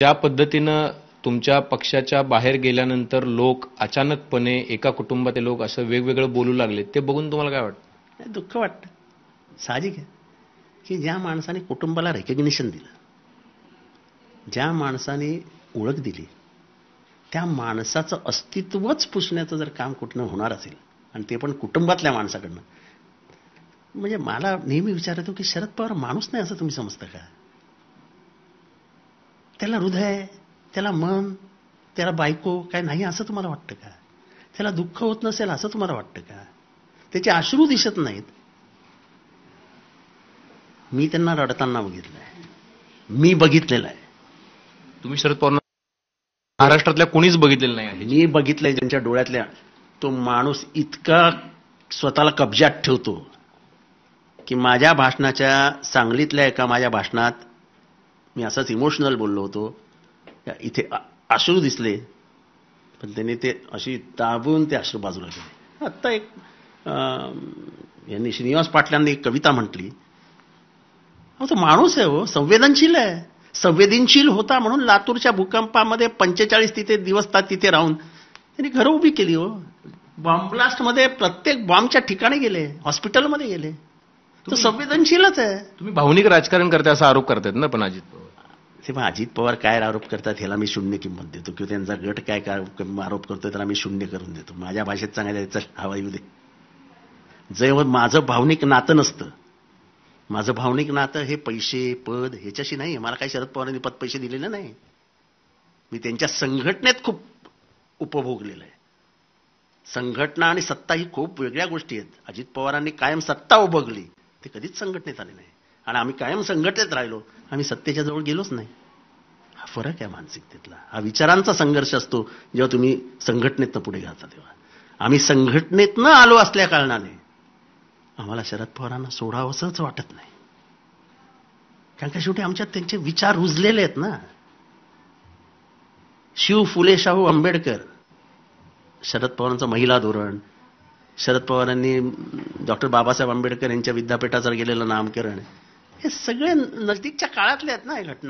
ज्या पद्धतीनं तुमच्या पक्षाच्या बाहेर गेल्यानंतर लोक अचानकपणे एका कुटुंबातील लोक असं वेगवेगळं बोलू लागले, ते बघून तुम्हाला काय वाटतं? दुःख वाटतं. साहजिक आहे की ज्या माणसाने कुटुंबाला रेकग्निशन दिलं, ज्या माणसाने ओळख दिली, त्या माणसाचं अस्तित्वच पुसण्याचं जर काम कुठनं होणार असेल आणि ते पण कुटुंबातल्या माणसाकडनं, म्हणजे मला नेहमी विचार येतो की शरद पवार माणूस नाही असं तुम्ही समजता का? त्याला हृदय, त्याला मन, त्याला बायको काय नाही असं तुम्हाला वाटतं का? त्याला दुःख होत नसेल असं तुम्हाला वाटतं का? त्याचे अश्रू दिसत नाहीत. मी त्यांना रडताना बघितलंय, मी बघितलेलं आहे. तुम्ही शरद पवार महाराष्ट्रातल्या कोणीच बघितलेलं नाही. मी बघितलंय ज्यांच्या डोळ्यातल्या. तो माणूस इतका स्वतःला कब्जात ठेवतो की माझ्या भाषणाच्या सांगलीतल्या एका माझ्या भाषणात मी असंच इमोशनल बोललो होतो, इथे अश्रू दिसले, पण त्यांनी ते अशी दाबून ते अश्रू बाजूला केले. आत्ता एक यांनी श्रीनिवास पाटलांनी एक कविता म्हटली, तो माणूस आहे हो, संवेदनशील आहे. संवेदनशील होता म्हणून लातूरच्या भूकंपामध्ये 45 दिवस तिथे राहून त्यांनी घरं उभी केली हो. बॉम्ब ब्लास्टमध्ये प्रत्येक बॉम्बच्या ठिकाणी गेले, हॉस्पिटलमध्ये गेले. तो संवेदनशीलच आहे. तुम्ही भावनिक राजकारण करता असा आरोप करतायत ना पण अजित पवार. तेव्हा अजित पवार काय आरोप करतात ह्याला मी शून्य किंमत देतो, किंवा त्यांचा गट काय आरोप करतोय त्याला मी शून्य करून देतो. माझ्या भाषेत सांगायचं, चल हवा येऊ दे. जेव्हा माझं भावनिक नातं नसतं, माझं भावनिक नातं हे पैसे पद ह्याच्याशी नाही. मला काही शरद पवारांनी पद पैसे दिलेले नाही. मी त्यांच्या संघटनेत खूप उपभोगलेलं आहे. संघटना आणि सत्ता ही खूप वेगळ्या गोष्टी आहेत. अजित पवारांनी कायम सत्ता उपभोगली, ते कधीच संघटनेत आले नाही. आणि आम्ही कायम संघटनेत राहिलो, आम्ही सत्तेच्या जवळ गेलोच नाही. हा फरक आहे मानसिकतेतला. हा विचारांचा संघर्ष असतो जेव्हा तुम्ही संघटनेतनं पुढे जाता. तेव्हा आम्ही संघटनेतनं आलो असल्या कारणाने आम्हाला शरद पवारांना सोडावंसंच वाटत नाही. कारण का शेवटी आमच्यात त्यांचे विचार रुजलेले आहेत ना. शिव फुले शाहू आंबेडकर, शरद पवारांचं महिला धोरण, शरद पवारांनी डॉक्टर बाबासाहेब आंबेडकर यांच्या विद्यापीठाचं गेलेलं नामकरण, हे सगळे नजदीकच्या काळातले आहेत ना. ही घटना